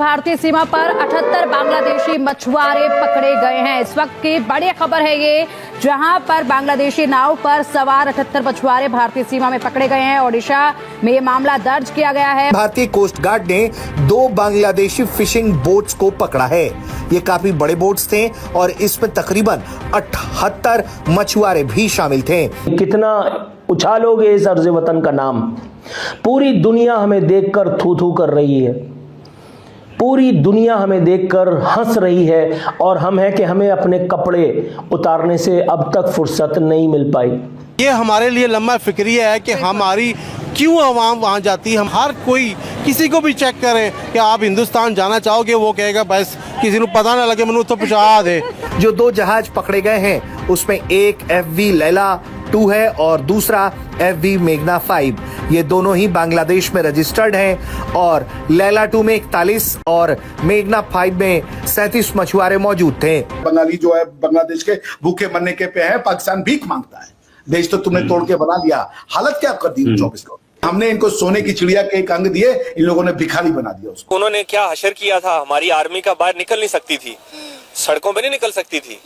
भारतीय सीमा पर 78 बांग्लादेशी मछुआरे पकड़े गए हैं। इस वक्त की बड़ी खबर है ये, जहां पर बांग्लादेशी नाव पर सवार 78 मछुआरे भारतीय सीमा में पकड़े गए हैं। ओडिशा में ये मामला दर्ज किया गया है। भारतीय कोस्ट गार्ड ने 2 बांग्लादेशी फिशिंग बोट्स को पकड़ा है। ये काफी बड़े बोट्स थे और इसमें तकरीबन 78 मछुआरे भी शामिल थे। कितना उछालोगे इस अर्ज़ वतन का नाम। पूरी दुनिया हमें देखकर थू थू कर रही है, पूरी दुनिया हमें देखकर हंस रही है और हम हैं कि हमें अपने कपड़े उतारने से अब तक फुर्सत नहीं मिल पाई। ये हमारे लिए लम्हा फिक्रिया है कि हमारी क्यों आवाम वहाँ जाती है। हम हर कोई किसी को भी चेक करें कि आप हिंदुस्तान जाना चाहोगे, वो कहेगा बस किसी को पता ना लगे मैंने तो पहुँचा दे। जो 2 जहाज पकड़े गए हैं उसमें एक FV लैला 2 है और दूसरा FV मेघना 5। ये दोनों ही बांग्लादेश में रजिस्टर्ड हैं और लैला 2 में 41 और मेघना 5 में 37 मछुआरे मौजूद थे। बंगाली जो है बांग्लादेश के भूखे मरने के पे है, पाकिस्तान भीख मांगता है। देश तो तुमने तोड़ के बना लिया, हालत क्या कर दी 24 को। हमने इनको सोने की चिड़िया के एक अंग दिए, इन लोगों ने भिखारी बना दिया उसको। उन्होंने क्या हशर किया था, हमारी आर्मी का बाहर निकल नहीं सकती थी, सड़कों पे नहीं निकल सकती थी।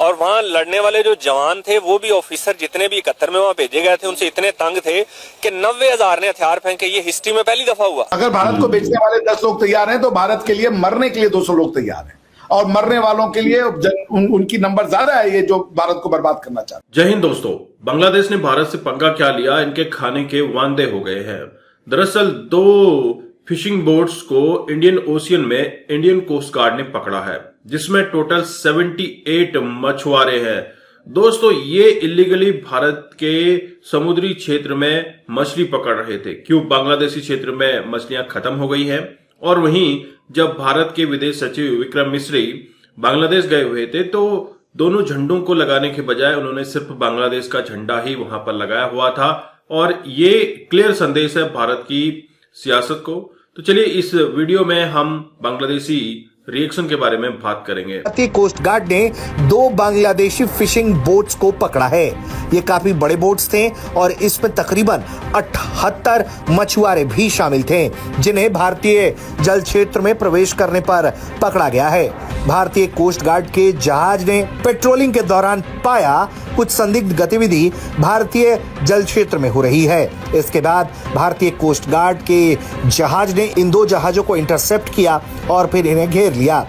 और वहाँ लड़ने वाले जो जवान थे वो भी ऑफिसर जितने भी 71 में वहाँ भेजे गए थे उनसे इतने तंग थे कि 90,000 ने हथियार फेंके। ये हिस्ट्री में पहली दफा हुआ। अगर भारत को बेचने वाले 10 लोग तैयार हैं तो भारत के लिए मरने के लिए 200 लोग तैयार हैं और मरने वालों के लिए उनकी नंबर ज्यादा है, ये जो भारत को बर्बाद करना चाहते। जय हिंद दोस्तों, बांग्लादेश ने भारत से पंगा क्या लिया, इनके खाने के वांदे हो गए हैं। दरअसल 2 फिशिंग बोट्स को इंडियन ओशियन में इंडियन कोस्ट गार्ड ने पकड़ा है, जिसमें टोटल 78 मछुआरे हैं। दोस्तों, ये इलीगली भारत के समुद्री क्षेत्र में मछली पकड़ रहे थे। क्यों बांग्लादेशी क्षेत्र में मछलियां खत्म हो गई हैं। और वहीं जब भारत के विदेश सचिव विक्रम मिस्री बांग्लादेश गए हुए थे तो दोनों झंडों को लगाने के बजाय उन्होंने सिर्फ बांग्लादेश का झंडा ही वहां पर लगाया हुआ था और ये क्लियर संदेश है भारत की सियासत को। तो चलिए इस वीडियो में हम बांग्लादेशी रिएक्शन के बारे में बात करेंगे। भारतीय कोस्ट गार्ड ने 2 बांग्लादेशी फिशिंग बोट्स को पकड़ा है। ये काफी बड़े बोट्स थे और इसमें तकरीबन 78 मछुआरे भी शामिल थे, जिन्हें भारतीय जल क्षेत्र में प्रवेश करने पर पकड़ा गया है। भारतीय कोस्ट गार्ड के जहाज ने पेट्रोलिंग के दौरान पाया कुछ संदिग्ध गतिविधि भारतीय जल क्षेत्र में हो रही है। इसके बाद भारतीय कोस्ट गार्ड के जहाज ने इन 2 जहाजों को इंटरसेप्ट किया और फिर इन्हें घेर लिया।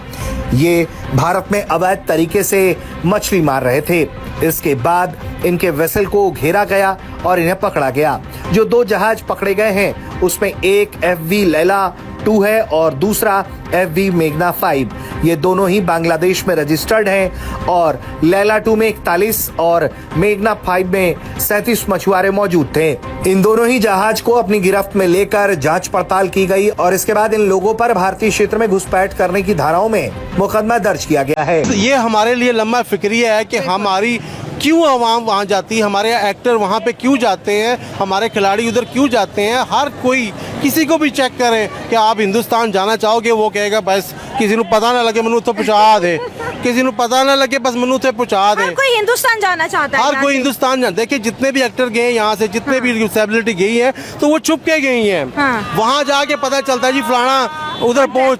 ये भारत में अवैध तरीके से मछली मार रहे थे। इसके बाद इनके वेसल को घेरा गया और इन्हें पकड़ा गया। जो 2 जहाज पकड़े गए हैं उसमें एक FV लैला 2 है और दूसरा FV मेघना 5। ये दोनों ही बांग्लादेश में रजिस्टर्ड हैं और लैला 2 में 41 और मेघना 5 में 37 मछुआरे मौजूद थे। इन दोनों ही जहाज को अपनी गिरफ्त में लेकर जांच पड़ताल की गई और इसके बाद इन लोगों पर भारतीय क्षेत्र में घुसपैठ करने की धाराओं में मुकदमा दर्ज किया गया है। ये हमारे लिए लम्हा फिक्रिया है कि हमारी क्यों आवाम वहाँ जाती है, हमारे एक्टर वहाँ पे क्यों जाते हैं, हमारे खिलाड़ी उधर क्यों जाते हैं। हर कोई किसी को भी चेक करें कि आप हिंदुस्तान जाना चाहोगे, वो कहेगा बस किसी को पता ना लगे मैंने तो पहुँचा दे, किसी को पता ना लगे बस मैंने तो पहुँचा दे। हर कोई हिंदुस्तान जाना चाहता है, हर कोई हिंदुस्तान जाना। देखिए जितने भी एक्टर गए यहाँ से, जितने भी सेलिब्रिटी गई है तो वो छुप के गई है। वहाँ जाके पता चलता है जी फलाना उधर पहुँच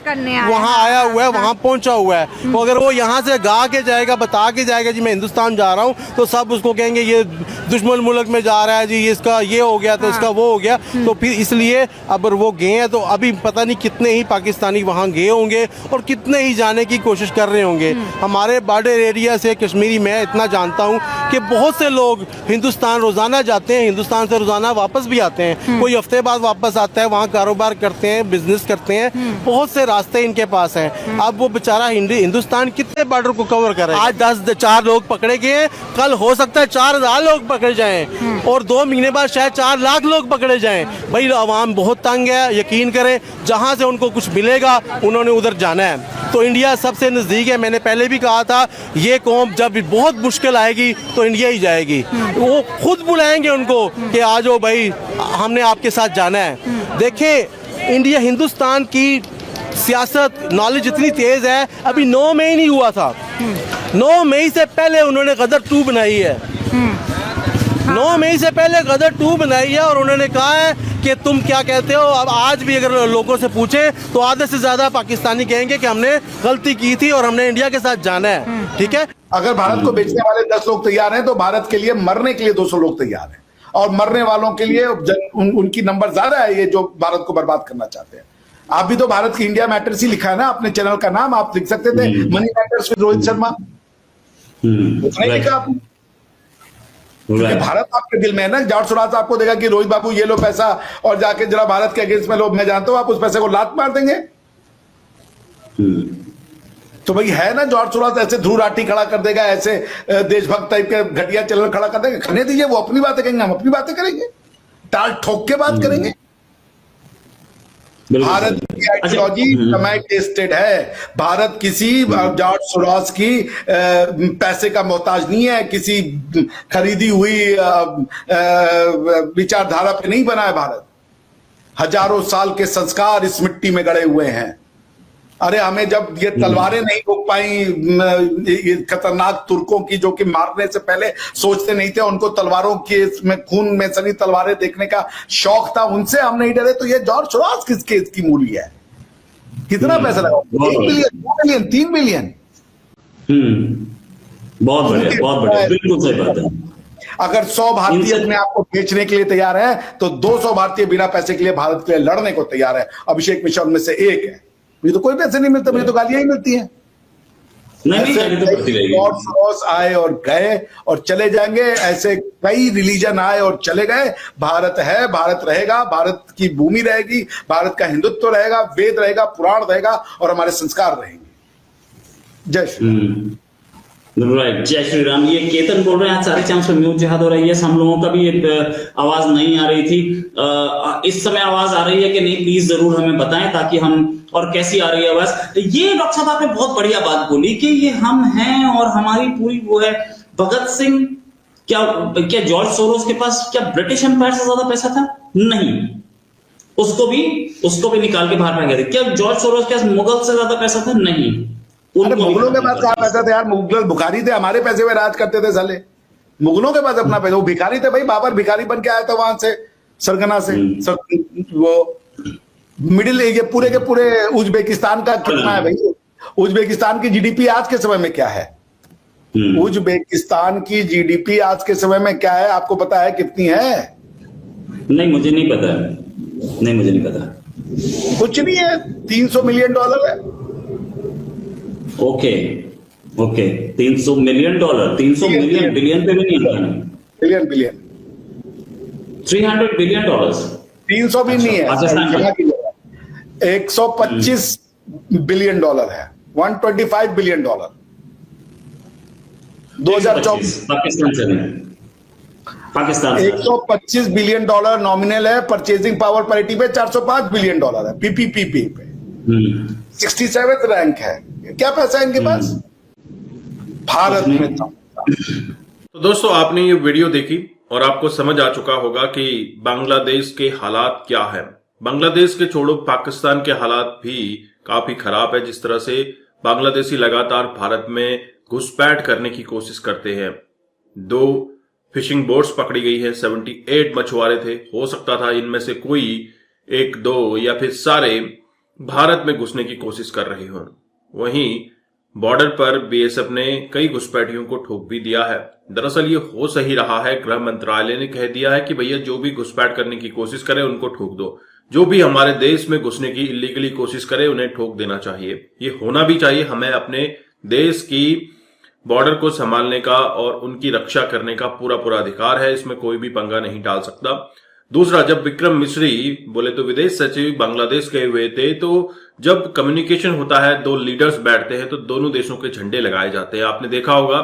वहाँ आया हुआ है, वहाँ पहुँचा हुआ है। तो अगर वो यहाँ से गा के जाएगा, बता के जाएगा जी मैं हिंदुस्तान जा रहा हूँ, तो सब उसको कहेंगे ये दुश्मन मुल्क में जा रहा है जी, इसका ये हो गया तो इसका वो हो गया। तो फिर इसलिए अगर वो गए हैं तो अभी पता नहीं कितने ही पाकिस्तानी वहाँ गए होंगे और कितने ही जाने की कोशिश कर रहे होंगे। हमारे बॉर्डर एरिया से कश्मीरी मैं इतना जानता हूँ कि बहुत से लोग हिंदुस्तान रोजाना जाते हैं, हिंदुस्तान से रोजाना वापस भी आते हैं। कोई हफ्ते बाद वापस आता है, वहाँ कारोबार करते हैं, बिजनेस करते हैं, बहुत से रास्ते इनके पास हैं। अब वो बेचारा हिंदुस्तान कितने बॉर्डर को कवर करे। आज 4 लोग पकड़े गए, कल हो सकता है 4,000 लोग पकड़े जाएं और 2 महीने बाद शायद 4 लाख लोग पकड़े जाएं। भाई आवाम बहुत तंग है, यकीन करें जहां से उनको कुछ मिलेगा उन्होंने उधर जाना है। तो इंडिया सबसे नजदीक है। मैंने पहले भी कहा था ये कौम जब बहुत मुश्किल आएगी तो इंडिया ही जाएगी। वो खुद बुलाएंगे उनको कि आ जाओ भाई, हमने आपके साथ जाना है। देखिए इंडिया हिंदुस्तान की सियासत नॉलेज इतनी तेज है, अभी 9 मई नहीं हुआ था, 9 मई से पहले उन्होंने गदर 2 बनाई है। 9 मई से पहले गदर 2 बनाई है और उन्होंने कहा है कि तुम क्या कहते हो। अब आज भी अगर लोगों से पूछे तो आधे से ज्यादा पाकिस्तानी कहेंगे कि हमने गलती की थी और हमने इंडिया के साथ जाना है। ठीक है, अगर भारत को बेचने वाले 10 लोग तैयार हैं तो भारत के लिए मरने के लिए 200 लोग तैयार हैं, और मरने वालों के लिए उनकी नंबर ज्यादा है, ये जो भारत को बर्बाद करना चाहते हैं। आप भी तो भारत की इंडिया मैटर्स ही लिखा है ना अपने चैनल का नाम, आप लिख सकते थे money matters with Rohit Sharma, नहीं लिखा आपने। क्योंकि भारत आपके दिल में है ना। जॉर्ज सोरोस आपको देगा कि रोहित बाबू ये लो पैसा और जाके जरा भारत के अगेंस्ट में लो, मैं जानता हूं आप उस पैसे को लात मार देंगे। तो भाई है ना, जॉर्ज सोरोस ऐसे ध्रुव राठी खड़ा कर देगा, ऐसे देशभक्त टाइप के घटिया चैनल खड़ा कर देगा। खने दीजिए, वो अपनी बातें कहेंगे, हम अपनी बातें करेंगे, टाल ठोक के बात करेंगे। भारत की आइडियोलॉजी समय टेस्टेड है। भारत किसी जॉर्ज सोरोस की पैसे का मोहताज नहीं है, किसी खरीदी हुई विचारधारा पे नहीं बना है भारत। हजारों साल के संस्कार इस मिट्टी में गड़े हुए हैं। अरे हमें जब ये तलवारें नहीं रोक पाई खतरनाक तुर्कों की, जो कि मारने से पहले सोचते नहीं थे, उनको तलवारों के में खून में सनी तलवारें देखने का शौक था, उनसे हम नहीं डरे। तो ये जॉर्ज सोरोस किसके इसकी मूली है? कितना पैसा लगा? 1 बिलियन, 2 बिलियन, 3 बिलियन। बहुत बढ़िया, बिल्कुल सही बात है। अगर 100 भारतीय अपने आप को बेचने के लिए तैयार है तो 200 भारतीय बिना पैसे के लिए भारत के लिए लड़ने को तैयार है। अभिषेक मिश्रा उनमें से एक है। मुझे तो कोई पैसे नहीं मिलते, मुझे तो गालियां ही मिलती हैं। जॉर्ज सोरोस आए और गए और चले जाएंगे, ऐसे कई रिलीजन आए और चले गए। भारत है, भारत रहेगा, भारत की भूमि रहेगी, भारत का हिंदुत्व रहेगा, वेद रहेगा, पुराण रहेगा और हमारे संस्कार रहेंगे। जय श्री राइट, जय श्री राम। ये केतन बोल रहे हैं आज 4:30 पे म्यूट जिहाद हो रही है। हम लोगों का भी एक आवाज नहीं आ रही थी, इस समय आवाज आ रही है कि नहीं? प्लीज जरूर हमें बताएं ताकि हम, और कैसी आ रही है आवाज। ये डॉक्टर साहब आपने बहुत बढ़िया बात बोली कि ये हम हैं और हमारी पूरी वो है। भगत सिंह, क्या जॉर्ज सोरोस के पास क्या ब्रिटिश एम्पायर से ज्यादा पैसा था? नहीं, उसको भी निकाल के बाहर फेंक दिया। क्या जॉर्ज सोरोस के पास मुगल से ज्यादा पैसा था? नहीं। अरे मुगलों के पास कहा पैसा था यार? मुगल भिखारी थे, हमारे पैसे में राज करते थे साले। मुगलों के पास अपना पैसा, वो भिखारी थे भाई। बाबर भिखारी बन के आया था वहां से, सरगना से। वो मिडिल, ये पूरे के पूरे उज्बेकिस्तान का कितना है भाई? उज्बेकिस्तान की जीडीपी आज के समय में क्या है? उज्बेकिस्तान की जीडीपी आज के समय में क्या है, आपको पता है कितनी है? नहीं, मुझे नहीं पता। कुछ नहीं है, $300 मिलियन है। Okay, 300 million dollar, 300 million, billion पे भी नहीं आता है। बिलियन 300 बिलियन डॉलर्स, 300 भी नहीं है, 125 बिलियन डॉलर है, 125 billion dollar 2024। Pakistan 125 billion dollar nominal है। परचेजिंग पावर पैरिटी पे 405 बिलियन डॉलर है। पीपीपी पे 67th रैंक है। क्या पैसा है इनके पास भारत में? तो दोस्तों, आपने ये वीडियो देखी और आपको समझ आ चुका होगा कि बांग्लादेश के हालात क्या है। बांग्लादेश के छोड़ो, पाकिस्तान के हालात भी काफी खराब है। जिस तरह से बांग्लादेशी लगातार भारत में घुसपैठ करने की कोशिश करते हैं। 2 फिशिंग बोट्स पकड़ी गई है, 78 मछुआरे थे। हो सकता था इनमें से कोई 1-2 या फिर सारे भारत में घुसने की कोशिश कर रहे हों। वहीं बॉर्डर पर बीएसएफ ने कई घुसपैठियों को ठोक भी दिया है। दरअसल ये हो सही रहा है। गृह मंत्रालय ने कह दिया है कि भैया जो भी घुसपैठ करने की कोशिश करे उनको ठोक दो। जो भी हमारे देश में घुसने की इलीगली कोशिश करे उन्हें ठोक देना चाहिए। ये होना भी चाहिए। हमें अपने देश की बॉर्डर को संभालने का और उनकी रक्षा करने का पूरा अधिकार है। इसमें कोई भी पंगा नहीं डाल सकता। दूसरा, जब विक्रम मिश्री बोले तो विदेश सचिव बांग्लादेश गए हुए थे, तो जब कम्युनिकेशन होता है, 2 लीडर्स बैठते हैं तो दोनों देशों के झंडे लगाए जाते हैं। आपने देखा होगा,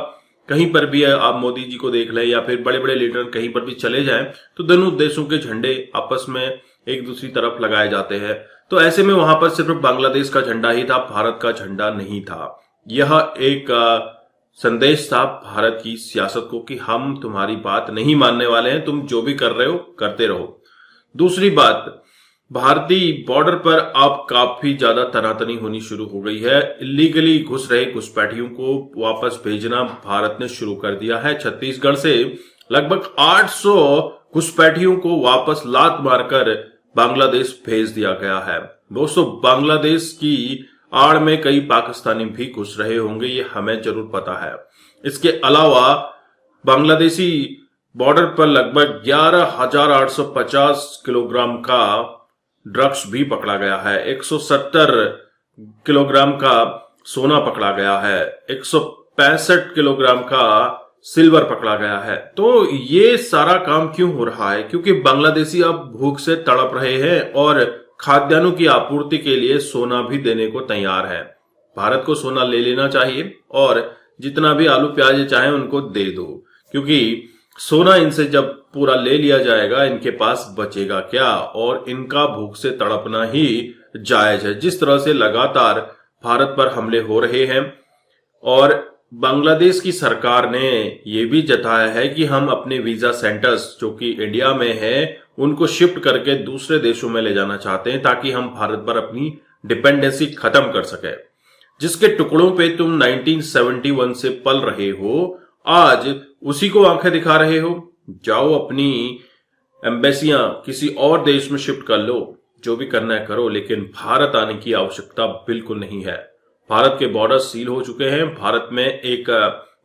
कहीं पर भी आप मोदी जी को देख लें या फिर बड़े बड़े लीडर कहीं पर भी चले जाएं तो दोनों देशों के झंडे आपस में एक दूसरी तरफ लगाए जाते हैं। तो ऐसे में वहां पर सिर्फ बांग्लादेश का झंडा ही था, भारत का झंडा नहीं था। यह एक संदेश था भारत की सियासत को कि हम तुम्हारी बात नहीं मानने वाले हैं, तुम जो भी कर रहे हो करते रहो। दूसरी बात, भारतीय बॉर्डर पर अब काफी ज्यादा तनातनी होनी शुरू हो गई है। इलीगली घुस रहे घुसपैठियों को वापस भेजना भारत ने शुरू कर दिया है। छत्तीसगढ़ से लगभग 800 घुसपैठियों को वापस लात मारकर बांग्लादेश भेज दिया गया है। दोस्तों, बांग्लादेश की आड़ में कई पाकिस्तानी भी घुस रहे होंगे, ये हमें जरूर पता है। इसके अलावा बांग्लादेशी बॉर्डर पर लगभग 11,850 किलोग्राम का ड्रग्स भी पकड़ा गया है, 170 किलोग्राम का सोना पकड़ा गया है, 165 किलोग्राम का सिल्वर पकड़ा गया है। तो ये सारा काम क्यों हो रहा है? क्योंकि बांग्लादेशी अब भूख से तड़प रहे हैं और खाद्यान्नों की आपूर्ति के लिए सोना भी देने को तैयार है। भारत को सोना ले लेना चाहिए और जितना भी आलू प्याज चाहे उनको दे दो, क्योंकि सोना इनसे जब पूरा ले लिया जाएगा इनके पास बचेगा क्या, और इनका भूख से तड़पना ही जायज है। जिस तरह से लगातार भारत पर हमले हो रहे हैं और बांग्लादेश की सरकार ने यह भी जताया है कि हम अपने वीजा सेंटर्स जो कि इंडिया में है उनको शिफ्ट करके दूसरे देशों में ले जाना चाहते हैं ताकि हम भारत पर अपनी डिपेंडेंसी खत्म कर सके। जिसके टुकड़ों पे तुम 1971 से पल रहे हो, आज उसी को आंखें दिखा रहे हो। जाओ अपनी एम्बेसियां किसी और देश में शिफ्ट कर लो, जो भी करना है करो, लेकिन भारत आने की आवश्यकता बिल्कुल नहीं है। भारत के बॉर्डर सील हो चुके हैं। भारत में एक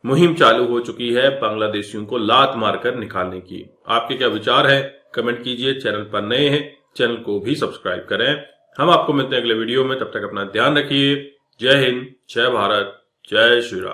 मुहिम चालू हो चुकी है बांग्लादेशियों को लात मारकर निकालने की। आपके क्या विचार है? कमेंट कीजिए। चैनल पर नए हैं, चैनल को भी सब्सक्राइब करें। हम आपको मिलते हैं अगले वीडियो में, तब तक अपना ध्यान रखिए। जय हिंद, जय भारत, जय श्री राम।